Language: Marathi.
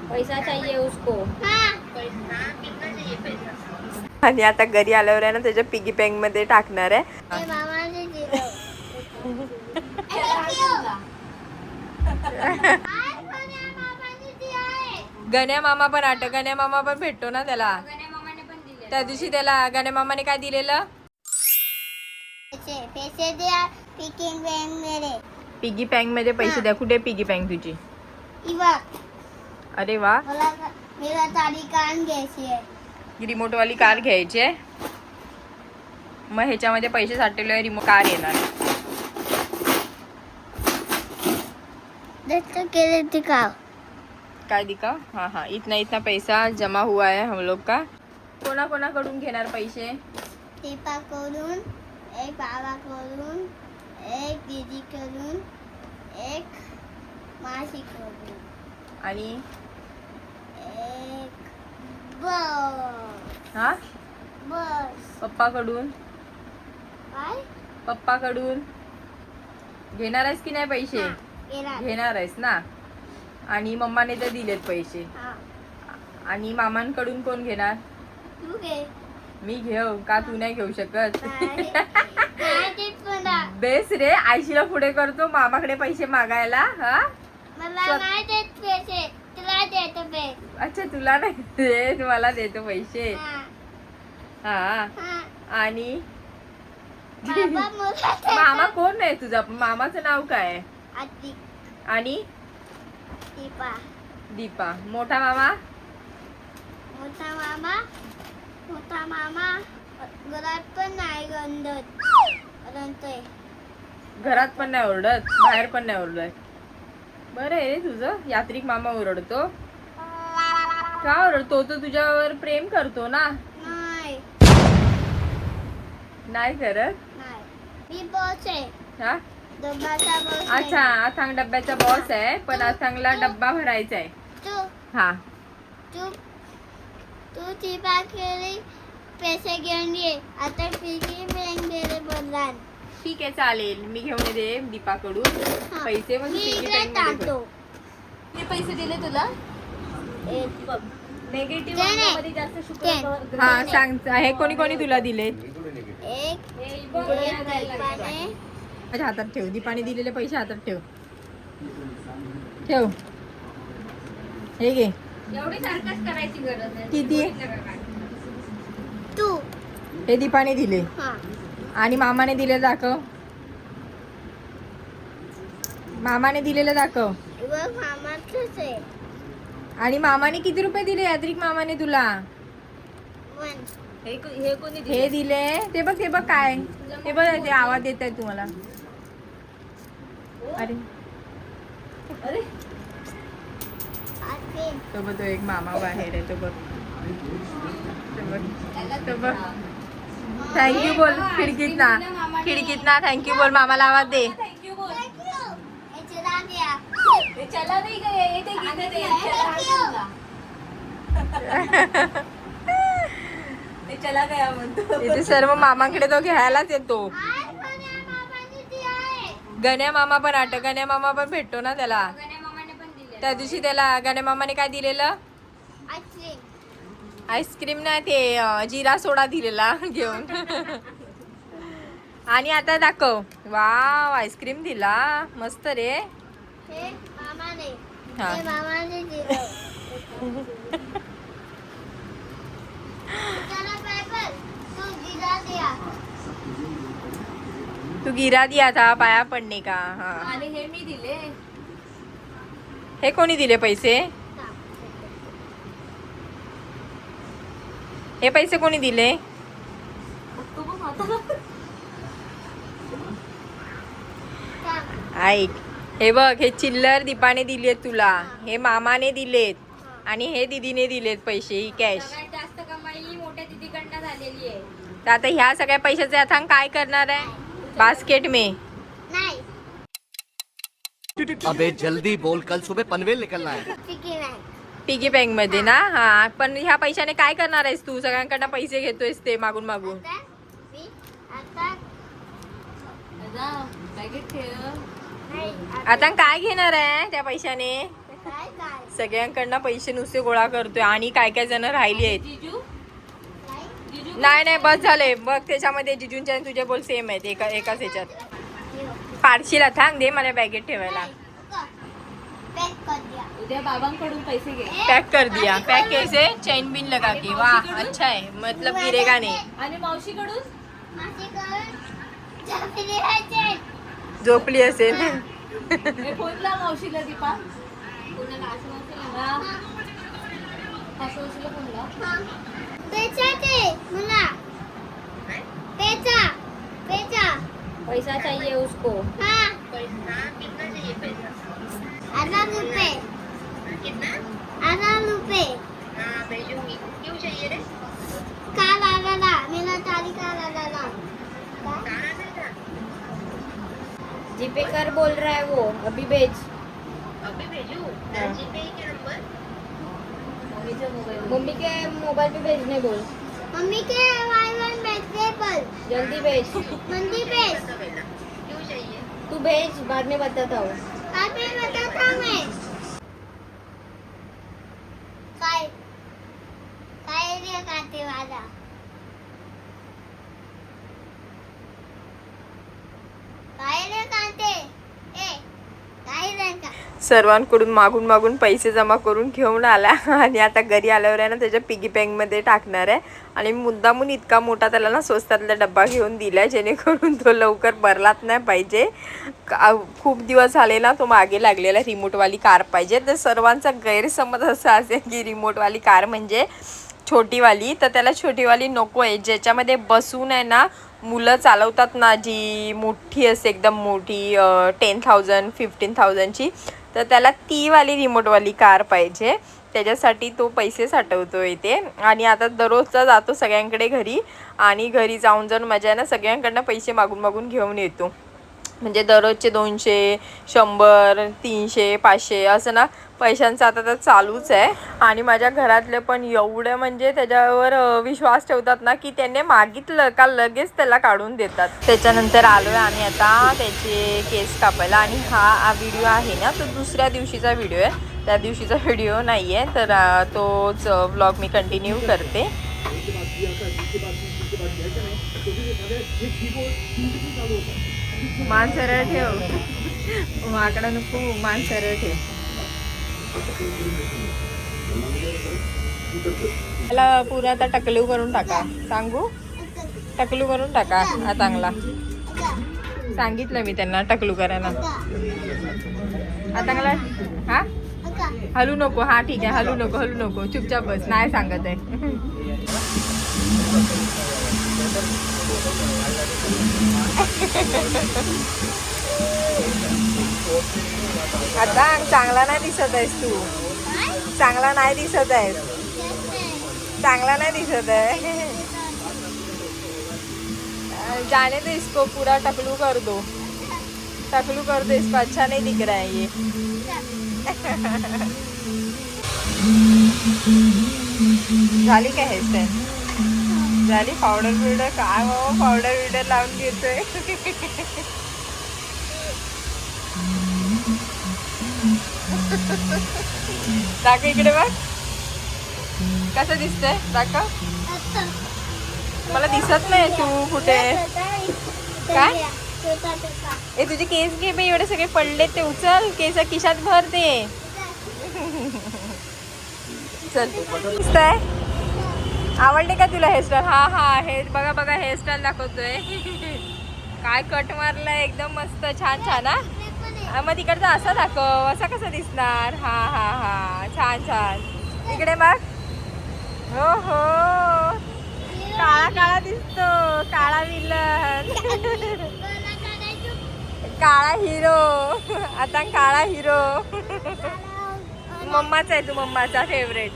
पैसा चाहिए उसको. आणि आता घरी आल्यावर आहे ना त्याच्या पिगी बँक मध्ये टाकणार आहे. गण्या मामा पण गण्या मामा पण भेटतो ना त्याला. त्या दिवशी त्याला गण्या मामाने काय दिलेलं? पैसे द्या पिकिंग बँक मध्ये. पिगी बँक मध्ये पैसे द्या. कुठे पिगी बँक तुझी? अरे वा. मला तारी कान घ्यायची आहे. रिमोट वाली कार घ्यायची आहे. मग ह्याच्यामध्ये पैसे साठवले रिमोट कार येणार. काय दिखाओ? हाँ हाँ, इतना इतना पैसा जमा हुआ है हम लोग का. कोणा कोणाकडून घेणार पैसे? टिपा करून, एक बाबा करून, एक दीदी करून, एक मासी करून आणि एक बस. हा बस पप्पाकडून. काय पप्पाकडून घेणार आहेस की नाही पैसे? येणार. घेणार आहेस ना. आणि मम्माने तर दिलेत पैसे. हा आणि मामांकडून कोण घेणार? तू घे. मी घेऊ का? तू नाही घेऊ शकत. नाही देत मला. बेस रे, आयशीला पुढे करतो मामाकडे पैसे मागायला. हा मला नाही देत पैसे, तुला देतो पैसे. अच्छा, तुला नाही देत, मला देतो पैसे. हा हा हा. आणि बाबा मला देतो. मामा कोण आहे तुझा? मामाचं नाव काय आहे? आती आणि टिपा. दीपा. मोठा मामा? मोठा मामा घरात पण नाही रंतोय. घरात पण नाही ओरडत, बाहेर पण नाही ओरडत. बरं आहे रे तुझं. यात्रिक मामा ओरडतो का? ओरडतो तो तुझ्यावर प्रेम करतो ना. नाही नाही करत. नाही. मी बॉस आहे. हा डब्बाचा बॉस. अच्छा, अथांग डब्याचा बॉस आहे. पण अथांगला डब्बा भरायचा आहे. तू हा तू तू टिपा केली पैसे घेऊन ये. आता पिगी बँक गेले बोलला. ठीक आहे, चालेल. मी घेऊन येते दीपाकडून पैसे. मग मी पिगी इकडे बँक मध्ये टाकतो. किती पैसे दिले तुला? एक बघ. नेगेटिव्ह नाही, नाही. मध्ये जास्त शुक्र. टेन. हा सांग. हे कोणी कोणी तुला दिलेत? एक दीपाने. माझ्या हातात ठेव. दीपाने दिलेले पैसे हातात ठेव. ठेव. हे घे. एवढी सारखंच करायची गरज नाही. किती? तू. हे दीपाने दिले. हा आणि मामाने दिले दाखव. मामाने दिलेलं दाखव. बघ मामाचंच आहे. आणि मामाने किती रुपये दिले? यात्रिक मामाने तुला वन. हे कोणी दिले? हे दिले. ते बघ, ते बघ काय. ते बघ, ते आवाज देत आहे तुम्हाला. अरे अरे आते. तो बघ, तो एक मामा बाहेर आहे. तो बघ, तो बघ. थँक्यू बोल खिडकीत ना. खिडकीत ना थँक्यू बोल. मामाला आवाज दे. थँक्यू बोल. हे चला गया. हे चला नाही गए, ये ते गीत ते चला. ते चला गया म्हणतो. इथे सर्व मामांकडे तो घ्यायलाच येतो. आज कोण्या मामाने ती आहे. गण्या मामा पण गण्या मामा पण भेटतो ना त्याला. गण्या मामाने पण दिले. त्या दिवशी त्याला गण्या मामाने काय दिलेलं? आईस्क्रीम. आईस्क्रीम नाही, ते जिरा सोडा दिलेला घेऊन. आणि आता दाखव. वाव, आईस्क्रीम दिला. मस्त रे. हे मामाने. हा. हे मामाने दिलं. चला पेपर. तू गिरा दिया. तू गिरा दिया था पाया पडणे का? हा. आणि हे मी दिले. हे कोणी दिले पैसे? हे पैसे कोणी दिले? तू बघ आता. ऐक, हे बघ, हे चिल्लर दीपाने दिलेत तुला. हे मामाने दिलेत. आणि हे दीदीने दिलेत पैसे. ही कॅश. सगळ्यात जास्त कमाई मोठ्या दीदीकडनं झालेली आहे. तर आता ह्या सगळ्या पैशाचे अथांग काय करणार आहे? बास्केट में. नाही. अबे जल्दी बोल, कल सुबह पनवेल निकलना है. पिकी नाही. पिगी बँक मध्ये ना. हा, पण ह्या पैशाने काय करणार आहेस तू? सगळ्यांकडनं पैसे घेतोयस ते मागून मागून. आता मी आता जा, बॅगेत ठेव. नाही. आता काय घेणार आहे त्या पैशाने? काय काय सगळ्यांकडनं पैसे नुसते गोळा करतोय आणि काय काय जण राहिली आहेत. जिजू काय जिजू नाही बस झाले बघ. त्याच्यामध्ये जिजूंच्या आणि तुझे बोल सेम आहेत एकाच ह्याच्यात. पारशीला थांब दे मला बॅगेत ठेवायला. पॅक कर दिया उद्या बाबांकडून पैसे घे पैक कर दिया. पैक कैसे चैन बिन लगा के. वाह अच्छा है मतलब गिरेगा नहीं. आणि मावशीकडून माझे कर झोपली राहायचे झोपली असेल. हे फोनला मावशीला दीपा कोणाला असं मावशीला असं मावशीला फोनला पैसा दे मला पैसा पैसा पैसा चाहिए उसको. हाँ आधा रुपए आधा रुपए काल आला मेरा तारीख आला जीपे कर बोल रहा है वो अभी भेज. मम्मी के मोबाइल पे भेजने बोल. मम्मी के वाईफाई वेजिटेबल जल्दी भेज. मंदी भेज तू भेज बाद में बताता हूँ. आज मैं बताता हूँ मैं काय काय रे काटे वाला काय रे काटे ए काय रे का सर्वांकडून मागून मागून पैसे जमा करून घेऊन आला आणि आता घरी आल्यावर आहे ना त्याच्या पिगी बँकमध्ये टाकणार आहे. आणि मुद्दामून इतका मोठा त्याला ना स्वस्तातला डब्बा घेऊन दिला जेणेकरून तो लवकर भरलाच नाही पाहिजे. खूप दिवस झाले ना तो मागे लागलेला रिमोटवाली कार पाहिजे. तर सर्वांचा गैरसमज असा असेल की रिमोटवाली कार म्हणजे छोटीवाली. तर त्याला छोटीवाली नको आहे ज्याच्यामध्ये बसून आहे ना मुलं चालवतात ना जी मोठी असते एकदम मोठी 10,000 15,000ची. तर त्याला ती वाली रिमोटवाली कार पाहिजे. त्याच्यासाठी तो पैसे साठवतो इथे. आणि आता दररोजचा जातो सगळ्यांकडे घरी आणि घरी जाऊन मजा आहे ना सगळ्यांकडनं पैसे मागून मागून घेऊन येतो. म्हणजे दररोजचे 200 100 300 500 असं ना पैशांचं आता तर चालूच आहे. आणि माझ्या घरातले पण एवढे म्हणजे त्याच्यावर विश्वास ठेवतात ना की त्याने मागितलं का लगेच त्याला काढून देतात. त्याच्यानंतर आलो आहे आम्ही आता त्याचे केस कापायला. आणि हा व्हिडिओ आहे ना तो दुसऱ्या दिवशीचा व्हिडिओ आहे. त्या दिवशीचा व्हिडिओ नाही आहे तर तोच व्लॉग मी कंटिन्यू करते. मान सरळ ठेव माकडा नको मान सरळ ठेव. त्याला पुरा आता टकलू करून टाका. सांगू टकलू करून टाका हा चांगला. सांगितलं मी त्यांना टकलू करायला. हा चांगला. हा हलू नको. हा ठीक आहे हलू नको चुपचाप बस. नाही सांगत आहे. आता चांगला नाही दिसत आहेस तू. चांगला नाही दिसत आहेस. चांगला नाही दिसत आहे. जाने दो इसको पूरा टकलू कर दो इसको अच्छा नहीं दिख रहा है ये. झाली काय हेअरस्टाईल झाली. पावडर काय बाबा पावडर लावून घेतोय. दाखव इकडे बघ कसं दिसतंय. दाखव मला दिसत नाही तू कुठे. काय ए तुझे केस घे बाई. एवढे सगळे पडले ते उचल. केस खिशात भर दे. चल दिसतंय. आवडले का तुला हेअरस्टाईल. हा हे बघा हेअरस्टाईल दाखवतोय. काय कट मारलाय एकदम मस्त छान हा. मग तिकडचा असा दाखव. असा कसा दिसणार. हा छान इकडे बघ. हो काळा दिसतो. काळा विलन काळा हिरो. आता काळा हिरो मम्माचा आहे. तू मम्माचा फेवरेट.